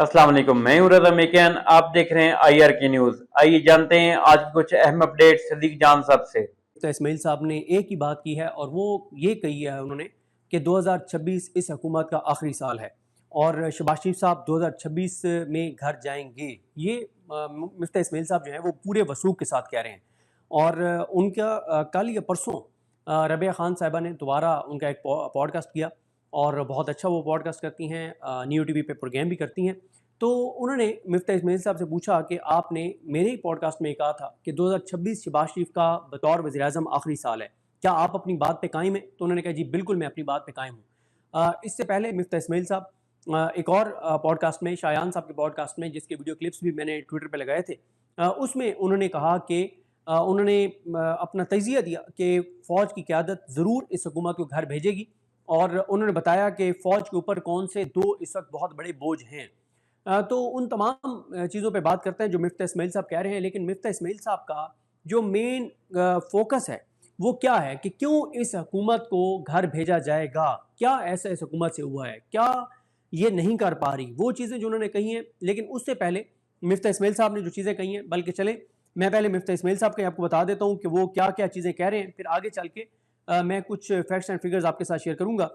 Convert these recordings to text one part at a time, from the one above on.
अस्सलाम वालेकुम, मैं हूं रज़ा मेकियान। आप देख रहे हैं IR की न्यूज़। आइए जानते हैं आज की कुछ अहम अपडेट सदीक जान साहब से। तो इस्माइल साहब ने एक ही बात की है और वो ये कही है उन्होंने कि 2026 इस हुकूमत का आखिरी साल है और शहबाज शरीफ साहब 2026 में घर जाएंगे। ये मिफ्ता इस्माइल साहब जो हैं वो पूरे वसूख के साथ कह रहे हैं। और उनका कल या परसों रबिया खान साहिबा ने दोबारा उनका एक पॉडकास्ट किया और बहुत अच्छा वो पॉडकास्ट करती हैं, न्यू टीवी पे प्रोग्राम भी करती हैं। तो उन्होंने मिफ्ता इस्माइल साहब से पूछा कि आपने मेरे ही पॉडकास्ट में कहा था कि 2026 शहबाज शरीफ का बतौर वज़ीर-ए-आज़म आखिरी साल है, क्या आप अपनी बात पे कायम हैं? तो उन्होंने कहा जी बिल्कुल मैं अपनी बात पे कायम हूँ। इससे पहले मिफ्ता इस्माइल साहब एक और पॉडकास्ट में, शायान साहब के पॉडकास्ट में, जिसके वीडियो क्लिप्स भी मैंने ट्विटर पे लगाए थे, उसमें उन्होंने कहा कि उन्होंने अपना तज़िया दिया कि फ़ौज की क़यादत ज़रूर इस हुकूमत को घर भेजेगी और उन्होंने बताया कि फ़ौज के ऊपर कौन से दो इस वक्त बहुत बड़े बोझ हैं। तो उन तमाम चीज़ों पे बात करते हैं जो मिफ्ता इस्माइल साहब कह रहे हैं, लेकिन मिफ्ता इस्माइल साहब का जो मेन फ़ोकस है वो क्या है कि क्यों इस हुकूमत को घर भेजा जाएगा? क्या ऐसा इस हुकूमत से हुआ है? क्या ये नहीं कर पा रही? वो चीज़ें जो उन्होंने कही हैं। लेकिन उससे पहले मिफ्ता इस्माइल साहब ने जो चीज़ें कही हैं, बल्कि चलें मैं पहले मिफ्ता इस्माइल साहब के आपको बता देता हूँ कि वो क्या-क्या चीज़ें कह रहे हैं, फिर आगे चल के मैं कुछ फैक्ट्स एंड फिगर्स आपके साथ शेयर करूँगा।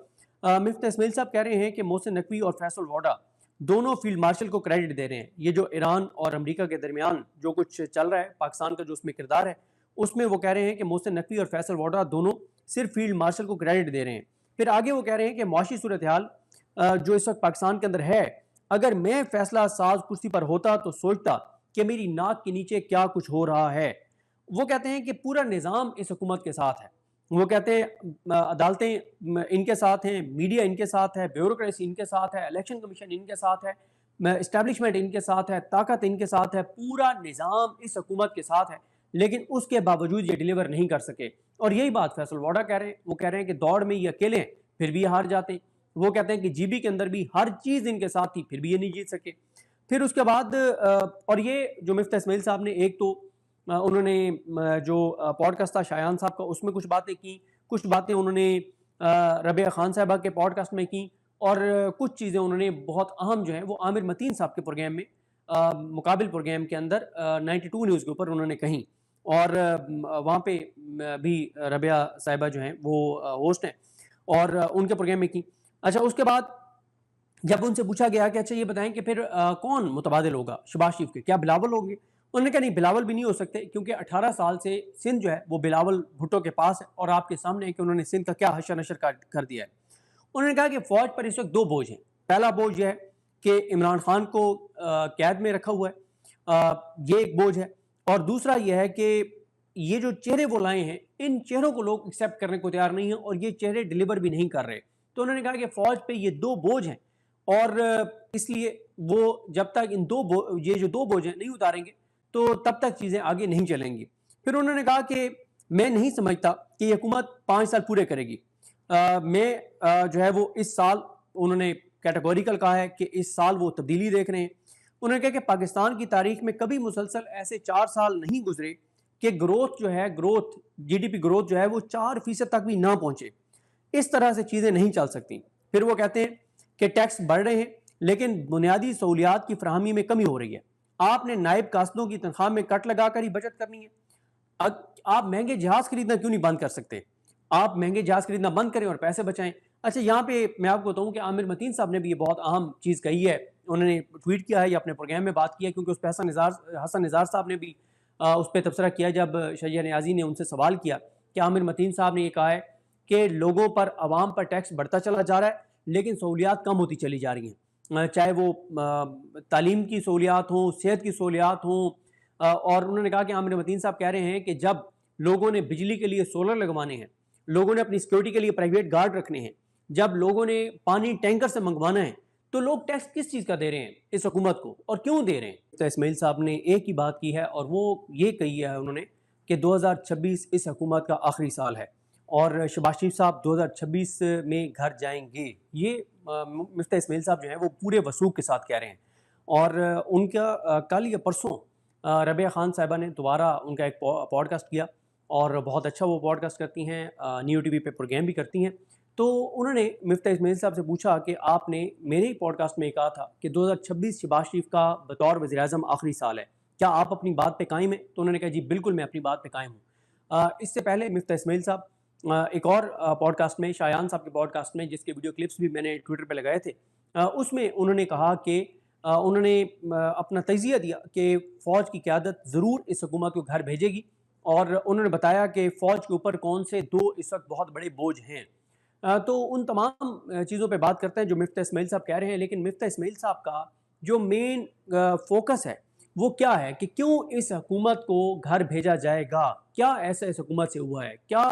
मिफ्ता इस्माइल साहब कह रहे हैं कि मोहसिन नकवी और फैसल वोडा दोनों फील्ड मार्शल को क्रेडिट दे रहे हैं। ये जो ईरान और अमेरिका के दरमियान जो कुछ चल रहा है, पाकिस्तान का जो उसमें किरदार है, उसमें वो कह रहे हैं कि मोहसिन नकवी और फैसल वोडा दोनों सिर्फ फील्ड मार्शल को क्रेडिट दे रहे हैं। फिर आगे वो कह रहे हैं कि मुआशी सूरत हाल जो इस वक्त पाकिस्तान के अंदर है, अगर मैं फैसला साज कुर्सी पर होता तो सोचता कि मेरी नाक के नीचे क्या कुछ हो रहा है। वो कहते हैं कि पूरा निज़ाम इस हुकूमत के साथ है। वो कहते हैं अदालतें इनके साथ हैं, मीडिया इनके साथ है, ब्यूरोक्रेसी इनके साथ है, इलेक्शन कमीशन इनके साथ है, इस्टेब्लिशमेंट इनके साथ है, ताकत इनके साथ है, पूरा निज़ाम इस हुकूमत के साथ है, लेकिन उसके बावजूद ये डिलीवर नहीं कर सके। और यही बात फैसल वाडा कह रहे हैं। वो कह रहे हैं कि दौड़ में ये अकेले हैं, फिर भी ये हार जाते हैं। वो कहते हैं कि जीबी के अंदर भी हर चीज़ इनके साथ थी, फिर भी ये नहीं जीत सके। फिर उसके बाद और ये जो मिफ्ता इस्माइल साहब ने एक तो उन्होंने जो पॉडकास्ट था शायान साहब का, उसमें कुछ बातें की, कुछ बातें उन्होंने रबिया खान साहिबा के पॉडकास्ट में की और कुछ चीज़ें उन्होंने बहुत अहम जो हैं वो आमिर मतीन साहब के प्रोग्राम में, मुकाबिल प्रोग्राम के अंदर 92 न्यूज़ के ऊपर उन्होंने कहीं। और वहाँ पे भी रबिया साहिबा जो हैं वो होस्ट हैं और उनके प्रोग्राम में की। अच्छा, उसके बाद जब उनसे पूछा गया कि अच्छा ये बताएं कि फिर कौन मुतबादिल होगा शहबाज शरीफ के, क्या बिलावल होंगे? उन्होंने कहा नहीं, बिलावल भी नहीं हो सकते, क्योंकि 18 साल से सिंध जो है वो बिलावल भुट्टो के पास है और आपके सामने है कि उन्होंने सिंध का क्या हशर नशर कर दिया है। उन्होंने कहा कि फौज पर इस वक्त दो बोझ हैं। पहला बोझ यह है कि इमरान खान को कैद में रखा हुआ है, ये एक बोझ है। और दूसरा यह है कि ये जो चेहरे वो लाए हैं, इन चेहरों को लोग एक्सेप्ट करने को तैयार नहीं है और ये चेहरे डिलीवर भी नहीं कर रहे। तो उन्होंने कहा कि फौज पे ये दो बोझ हैं और इसलिए वो जब तक ये जो दो बोझ हैं नहीं उतारेंगे तो तब तक चीज़ें आगे नहीं चलेंगी। फिर उन्होंने कहा कि मैं नहीं समझता कि ये हुकूमत 5 साल पूरे करेगी। मैं जो है वो इस साल, उन्होंने कैटेगोरिकल कहा है कि इस साल वो तब्दीली देख रहे हैं। उन्होंने कहा कि पाकिस्तान की तारीख में कभी मुसलसल ऐसे 4 साल नहीं गुजरे कि ग्रोथ जो है, जीडीपी ग्रोथ जो है वो 4% तक भी ना पहुंचे। इस तरह से चीज़ें नहीं चल सकती। फिर वो कहते हैं कि टैक्स बढ़ रहे हैं लेकिन बुनियादी सहूलियात की फराहमी में कमी हो रही है। आपने नायब कास्टों की तनख्वाह में कट लगाकर ही बचत करनी है। आप महंगे जहाज खरीदना क्यों नहीं बंद कर सकते? आप महंगे जहाज खरीदना बंद करें और पैसे बचाएं। अच्छा, यहाँ पे मैं आपको बताऊं कि आमिर मतीन साहब ने भी ये बहुत अहम चीज़ कही है। उन्होंने ट्वीट किया है या अपने प्रोग्राम में बात की है, क्योंकि उस पर हसन निज़ार साहब ने भी उस पर तबसरा किया जब शैया नियाज़ी ने उनसे सवाल किया कि आमिर मतीन साहब ने ये कहा है कि लोगों पर, आवाम पर टैक्स बढ़ता चला जा रहा है लेकिन सहूलियात कम होती चली जा रही हैं, चाहे वो तालीम की सहूलियात हों, सेहत की सहूलियात हों। और उन्होंने कहा कि आमिर मतीन साहब कह रहे हैं कि जब लोगों ने बिजली के लिए सोलर लगवाने हैं, लोगों ने अपनी सिक्योरिटी के लिए प्राइवेट गार्ड रखने हैं, जब लोगों ने पानी टैंकर से मंगवाना है, तो लोग टैक्स किस चीज़ का दे रहे हैं इस हुकूमत को और क्यों दे रहे हैं? तो इस्माइल साहब ने एक ही बात की है और वो ये कही है उन्होंने कि 2026 इस हुकूमत का आखिरी साल है और शहबाज शरीफ साहब 2026 में घर जाएंगे। ये मिफ्ता इस्माइल साहब जो हैं वो पूरे वसूख के साथ कह रहे हैं। और उनका कल या परसों रबिया खान साहिबा ने दोबारा उनका एक पॉडकास्ट किया और बहुत अच्छा वो पॉडकास्ट करती हैं, न्यू टीवी पे प्रोग्राम भी करती हैं। تو انہوں نے مفتاح اسماعیل صاحب سے پوچھا کہ آپ نے میرے ہی پوڈ کاسٹ میں کہا تھا کہ 2026 شہباز شریف کا بطور وزیر اعظم آخری سال ہے، کیا آپ اپنی بات پہ قائم ہیں؟ تو انہوں نے کہا جی بالکل میں اپنی بات پہ قائم ہوں۔ اس سے پہلے مفتاح اسماعیل صاحب ایک اور پوڈ کاسٹ میں، شایان صاحب کے پوڈ کاسٹ میں، جس کے ویڈیو کلپس بھی میں نے ٹویٹر پہ لگائے تھے، اس میں انہوں نے کہا کہ انہوں نے اپنا تجزیہ دیا کہ فوج کی قیادت ضرور اس حکومت کو گھر بھیجے گی، اور انہوں نے بتایا کہ فوج کے اوپر کون سے دو اس وقت بہت بڑے بوجھ ہیں۔ تو ان تمام چیزوں پہ بات کرتے ہیں جو مفتاح اسماعیل صاحب کہہ رہے ہیں، لیکن مفتاح اسماعیل صاحب کا جو مین فوکس ہے وہ کیا ہے کہ کیوں اس حکومت کو گھر بھیجا جائے گا، کیا ایسا اس حکومت سے ہوا ہے، کیا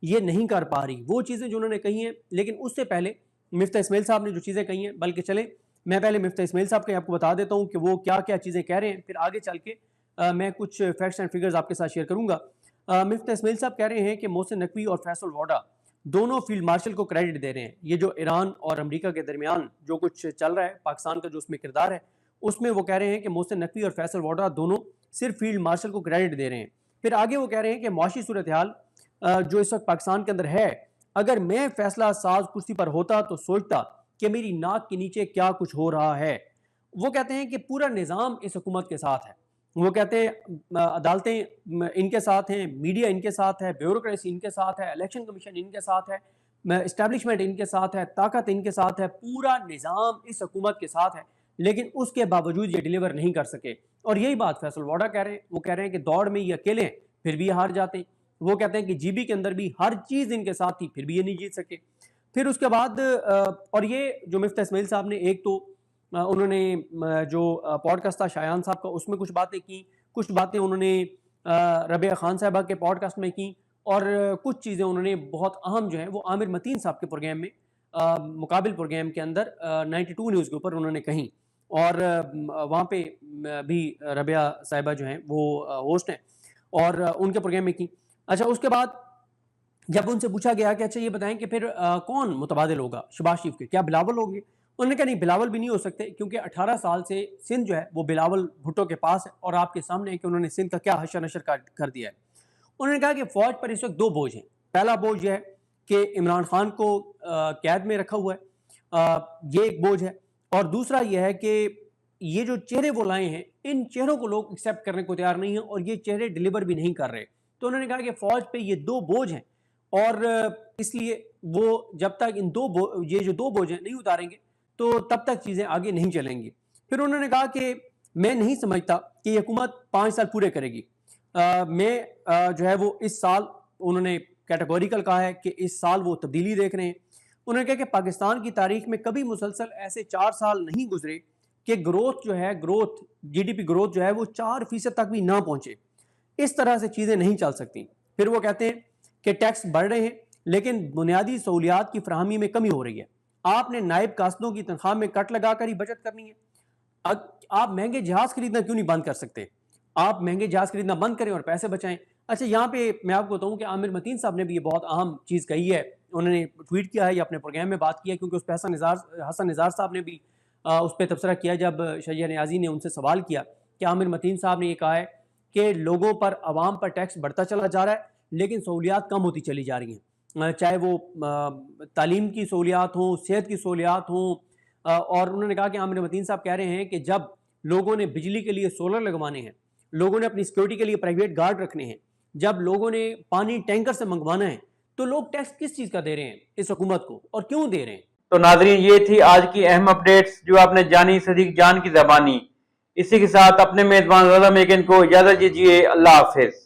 یہ نہیں کر پا رہی، وہ چیزیں جو انہوں نے کہی ہیں۔ لیکن اس سے پہلے مفتاح اسماعیل صاحب نے جو چیزیں کہی ہیں، بلکہ چلیں میں پہلے مفتاح اسماعیل صاحب کے آپ کو بتا دیتا ہوں کہ وہ کیا کیا چیزیں کہہ رہے ہیں، پھر آگے چل کے میں کچھ فیکٹس اینڈ فگرز آپ کے ساتھ شیئر کروں گا۔ مفتاح اسماعیل صاحب کہہ رہے ہیں کہ محسن نقوی اور فیصل ووڈا دونوں فیلڈ مارشل کو کریڈٹ دے رہے ہیں، یہ جو ایران اور امریکہ کے درمیان جو کچھ چل رہا ہے، پاکستان کا جو اس میں کردار ہے، اس میں وہ کہہ رہے ہیں کہ محسن نقوی اور فیصل ووڈا دونوں صرف فیلڈ مارشل کو کریڈٹ دے رہے ہیں۔ پھر آگے وہ کہہ رہے ہیں کہ معاشی صورتحال جو اس وقت پاکستان کے اندر ہے، اگر میں فیصلہ ساز کرسی پر ہوتا تو سوچتا کہ میری ناک کے نیچے کیا کچھ ہو رہا ہے۔ وہ کہتے ہیں کہ پورا نظام اس حکومت کے ساتھ ہے، وہ کہتے ہیں عدالتیں ان کے ساتھ ہیں، میڈیا ان کے ساتھ ہے، بیوروکریسی ان کے ساتھ ہے، الیکشن کمیشن ان کے ساتھ ہے، اسٹیبلشمنٹ ان کے ساتھ ہے، طاقت ان کے ساتھ ہے، پورا نظام اس حکومت کے ساتھ ہے، لیکن اس کے باوجود یہ ڈیلیور نہیں کر سکے۔ اور یہی بات فیصل ووڈا کہہ رہے ہیں، وہ کہہ رہے ہیں کہ دوڑ میں یہ اکیلے ہیں پھر بھی یہ ہار جاتے ہیں۔ وہ کہتے ہیں کہ جی بی کے اندر بھی ہر چیز ان کے ساتھ تھی پھر بھی یہ نہیں جیت سکے۔ پھر اس کے بعد اور یہ جو مفتاح اسماعیل صاحب نے ایک تو انہوں نے جو پوڈ کاسٹ تھا شایان صاحب کا، اس میں کچھ باتیں کی، کچھ باتیں انہوں نے ربیہ خان صاحبہ کے پوڈ کاسٹ میں کی، اور کچھ چیزیں انہوں نے بہت اہم جو ہیں وہ عامر متین صاحب کے پروگرام میں، مقابل پروگرام کے اندر 92 نیوز کے اوپر انہوں نے کہیں، اور وہاں پہ بھی ربیہ صاحبہ جو ہیں وہ ہوسٹ ہیں، اور ان کے پروگرام میں کی۔ اچھا اس کے بعد جب ان سے پوچھا گیا کہ اچھا یہ بتائیں کہ پھر کون متبادل ہوگا شہباز شریف کے، کیا بلاول ہوں گے؟ انہوں نے کہا نہیں، بلاول بھی نہیں ہو سکتے، کیونکہ 18 سال سے سندھ جو ہے وہ بلاول بھٹو کے پاس ہے، اور آپ کے سامنے ہے کہ انہوں نے سندھ کا کیا حشر نشر کر دیا ہے۔ انہوں نے کہا کہ فوج پر اس وقت دو بوجھ ہیں، پہلا بوجھ یہ ہے کہ عمران خان کو قید میں رکھا ہوا ہے، یہ ایک بوجھ ہے، اور دوسرا یہ ہے کہ یہ جو چہرے وہ لائے ہیں، ان چہروں کو لوگ ایکسیپٹ کرنے کو تیار نہیں ہیں، اور یہ چہرے ڈیلیور بھی نہیں کر رہے۔ تو انہوں نے کہا کہ فوج پہ یہ دو بوجھ ہیں، اور اس لیے وہ جب تک یہ جو دو بوجھ ہیں نہیں اتاریں گے تو تب تک چیزیں آگے نہیں چلیں گی۔ پھر انہوں نے کہا کہ میں نہیں سمجھتا کہ یہ حکومت 5 سال پورے کرے گی، میں جو ہے وہ اس سال، انہوں نے کیٹیگوریکل کہا ہے کہ اس سال وہ تبدیلی دیکھ رہے ہیں۔ انہوں نے کہا کہ پاکستان کی تاریخ میں کبھی مسلسل ایسے 4 سال نہیں گزرے کہ گروتھ جو ہے، جی ڈی پی گروتھ جو ہے وہ 4% تک بھی نہ پہنچے۔ اس طرح سے چیزیں نہیں چل سکتی۔ پھر وہ کہتے ہیں کہ ٹیکس بڑھ رہے ہیں لیکن بنیادی سہولیات کی فراہمی میں کمی ہو رہی ہے، آپ نے نائب قاصدوں کی تنخواہ میں کٹ لگا کر ہی بچت کرنی ہے، آپ مہنگے جہاز خریدنا کیوں نہیں بند کر سکتے؟ آپ مہنگے جہاز خریدنا بند کریں اور پیسے بچائیں۔ اچھا یہاں پہ میں آپ کو بتاؤں کہ عامر متین صاحب نے بھی یہ بہت اہم چیز کہی ہے، انہوں نے ٹویٹ کیا ہے یا اپنے پروگرام میں بات کی ہے، کیونکہ اس پہ حسن نظار صاحب نے بھی اس پہ تبصرہ کیا جب شجیع نیازی نے ان سے سوال کیا کہ عامر متین صاحب نے یہ کہا ہے کہ لوگوں پر، عوام پر ٹیکس بڑھتا چلا جا رہا ہے لیکن سہولیات کم ہوتی چلی جا رہی ہیں، چاہے وہ تعلیم کی سہولیات ہوں، صحت کی سہولیات ہوں، اور انہوں نے کہا کہ عامر متین صاحب کہہ رہے ہیں کہ جب لوگوں نے بجلی کے لیے سولر لگوانے ہیں، لوگوں نے اپنی سیکورٹی کے لیے پرائیویٹ گارڈ رکھنے ہیں، جب لوگوں نے پانی ٹینکر سے منگوانا ہے، تو لوگ ٹیکس کس چیز کا دے رہے ہیں اس حکومت کو، اور کیوں دے رہے ہیں؟ تو ناظرین یہ تھی آج کی اہم اپڈیٹس جو آپ نے جانی صدیق جان کی زبانی۔ اسی کے ساتھ اپنے میزبان رضا میکن کو اجازت دیجیے، اللہ حافظ۔